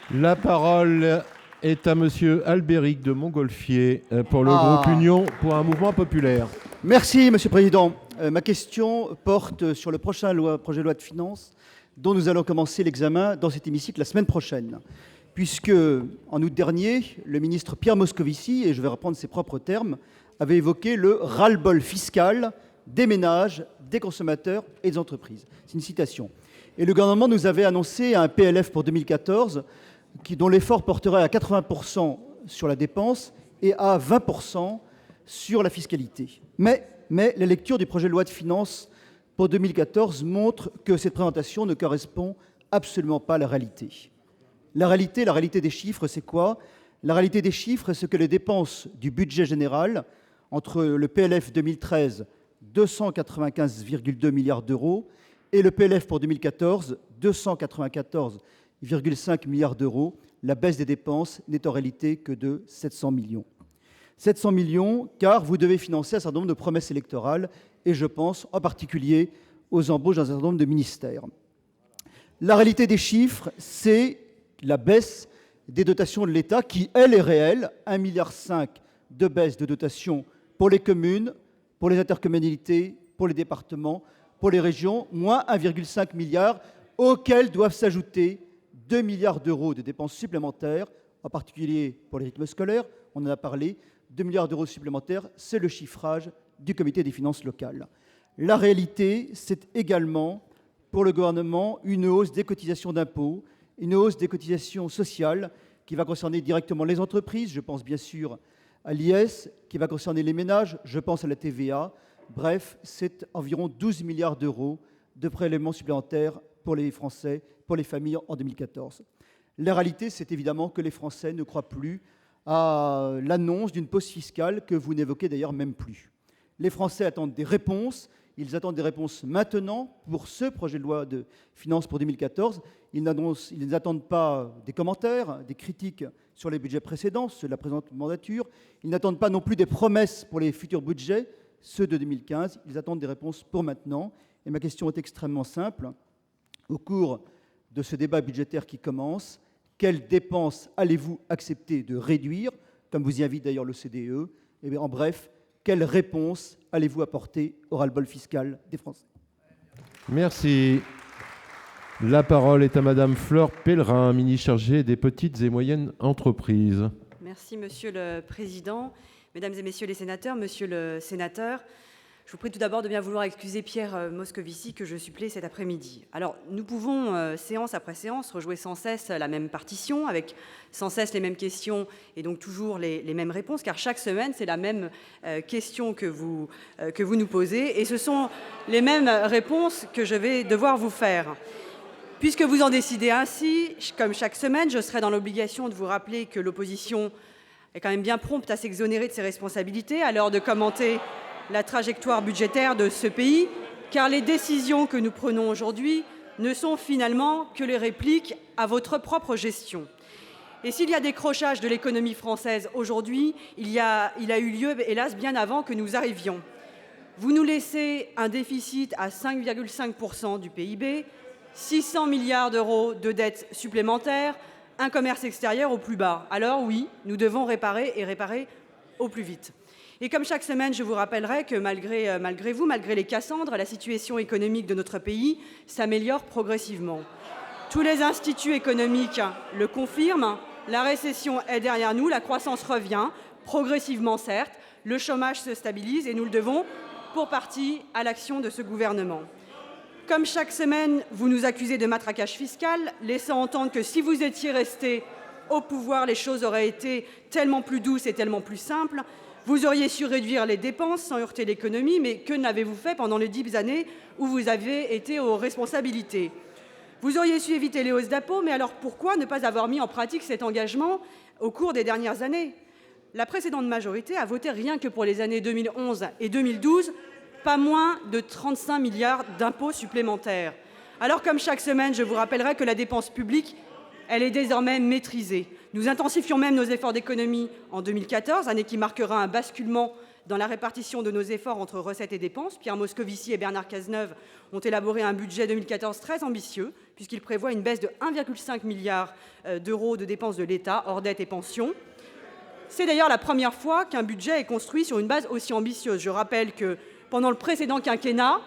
La parole est à Monsieur Albéric de Montgolfier pour le groupe Union pour un mouvement populaire. Merci, Monsieur le Président. Ma question porte sur le prochain projet de loi de finances dont nous allons commencer l'examen dans cet hémicycle la semaine prochaine. Puisque, en août dernier, le ministre Pierre Moscovici, et je vais reprendre ses propres termes, avait évoqué le ras-le-bol fiscal des ménages, des consommateurs et des entreprises. C'est une citation. Et le gouvernement nous avait annoncé un PLF pour 2014 dont l'effort porterait à 80% sur la dépense et à 20% sur la fiscalité. Mais la lecture du projet de loi de finances pour 2014 montre que cette présentation ne correspond absolument pas à la réalité. La réalité des chiffres, c'est quoi? La réalité des chiffres, c'est que les dépenses du budget général, entre le PLF 2013, 295,2 milliards d'euros, et le PLF pour 2014, 294,5 milliards d'euros, la baisse des dépenses n'est en réalité que de 700 millions. 700 millions, car vous devez financer un certain nombre de promesses électorales, et je pense en particulier aux embauches dans un certain nombre de ministères. La réalité des chiffres, c'est la baisse des dotations de l'État, qui, elle, est réelle, 1,5 milliard de baisse de dotations pour les communes, pour les intercommunalités, pour les départements, pour les régions, moins 1,5 milliard, auxquels doivent s'ajouter 2 milliards d'euros de dépenses supplémentaires, en particulier pour les rythmes scolaires, on en a parlé, 2 milliards d'euros supplémentaires, c'est le chiffrage du Comité des finances locales. La réalité, c'est également, pour le gouvernement, une hausse des cotisations d'impôts, une hausse des cotisations sociales qui va concerner directement les entreprises, je pense bien sûr à l'IS, qui va concerner les ménages, je pense à la TVA. Bref, c'est environ 12 milliards d'euros de prélèvements supplémentaires pour les Français, pour les familles en 2014. La réalité, c'est évidemment que les Français ne croient plus à l'annonce d'une pause fiscale que vous n'évoquez d'ailleurs même plus. Les Français attendent des réponses. Ils attendent des réponses maintenant pour ce projet de loi de finances pour 2014. Ils n'attendent pas des commentaires, des critiques sur les budgets précédents, ceux de la présente mandature. Ils n'attendent pas non plus des promesses pour les futurs budgets, ceux de 2015. Ils attendent des réponses pour maintenant. Et ma question est extrêmement simple. Au cours de ce débat budgétaire qui commence, quelles dépenses allez-vous accepter de réduire, comme vous y invite d'ailleurs l'OCDE? Et bien, en bref, quelle réponse allez-vous apporter au ras-le-bol fiscal des Français? Merci. La parole est à Madame Fleur Pellerin, ministre chargée des petites et moyennes entreprises. Merci, Monsieur le Président. Mesdames et Messieurs les sénateurs, Monsieur le Sénateur, je vous prie tout d'abord de bien vouloir excuser Pierre Moscovici que je supplée cet après-midi. Alors, nous pouvons, séance après séance, rejouer sans cesse la même partition, avec sans cesse les mêmes questions et donc toujours les mêmes réponses, car chaque semaine, c'est la même question que vous nous posez, et ce sont les mêmes réponses que je vais devoir vous faire. Puisque vous en décidez ainsi, comme chaque semaine, je serai dans l'obligation de vous rappeler que l'opposition est quand même bien prompte à s'exonérer de ses responsabilités à l'heure de commenter la trajectoire budgétaire de ce pays, car les décisions que nous prenons aujourd'hui ne sont finalement que les répliques à votre propre gestion. Et s'il y a décrochage de l'économie française aujourd'hui, il a eu lieu, hélas, bien avant que nous arrivions. Vous nous laissez un déficit à 5,5% du PIB, 600 milliards d'euros de dettes supplémentaires, un commerce extérieur au plus bas. Alors oui, nous devons réparer et réparer au plus vite. Et comme chaque semaine, je vous rappellerai que malgré vous, malgré les Cassandres, la situation économique de notre pays s'améliore progressivement. Tous les instituts économiques le confirment, la récession est derrière nous, la croissance revient, progressivement certes, le chômage se stabilise et nous le devons pour partie à l'action de ce gouvernement. Comme chaque semaine, vous nous accusez de matraquage fiscal, laissant entendre que si vous étiez restés au pouvoir, les choses auraient été tellement plus douces et tellement plus simples. Vous auriez su réduire les dépenses sans heurter l'économie, mais que n'avez-vous fait pendant les 10 années où vous avez été aux responsabilités? Vous auriez su éviter les hausses d'impôts, mais alors pourquoi ne pas avoir mis en pratique cet engagement au cours des dernières années? La précédente majorité a voté rien que pour les années 2011 et 2012, pas moins de 35 milliards d'impôts supplémentaires. Alors, comme chaque semaine, je vous rappellerai que la dépense publique, elle est désormais maîtrisée. Nous intensifions même nos efforts d'économie en 2014, année qui marquera un basculement dans la répartition de nos efforts entre recettes et dépenses. Pierre Moscovici et Bernard Cazeneuve ont élaboré un budget 2014 très ambitieux, puisqu'il prévoit une baisse de 1,5 milliard d'euros de dépenses de l'État, hors dettes et pensions. C'est d'ailleurs la première fois qu'un budget est construit sur une base aussi ambitieuse. Je rappelle que pendant le précédent quinquennat,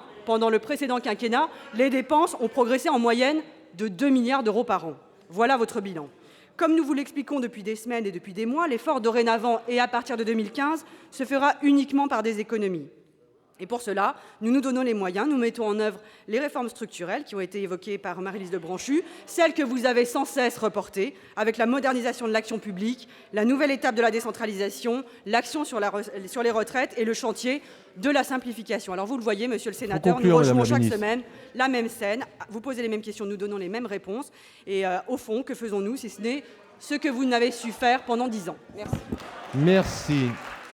les dépenses ont progressé en moyenne de 2 milliards d'euros par an. Voilà votre bilan. Comme nous vous l'expliquons depuis des semaines et depuis des mois, l'effort dorénavant et à partir de 2015 se fera uniquement par des économies. Et pour cela, nous nous donnons les moyens, nous mettons en œuvre les réformes structurelles qui ont été évoquées par Maryse Lebranchu, celles que vous avez sans cesse reportées, avec la modernisation de l'action publique, la nouvelle étape de la décentralisation, l'action sur les retraites et le chantier de la simplification. Alors vous le voyez, monsieur le sénateur, nous rejouons chaque semaine la même scène, vous posez les mêmes questions, nous donnons les mêmes réponses. Et au fond, que faisons-nous si ce n'est ce que vous n'avez su faire pendant 10 ans? Merci. Merci.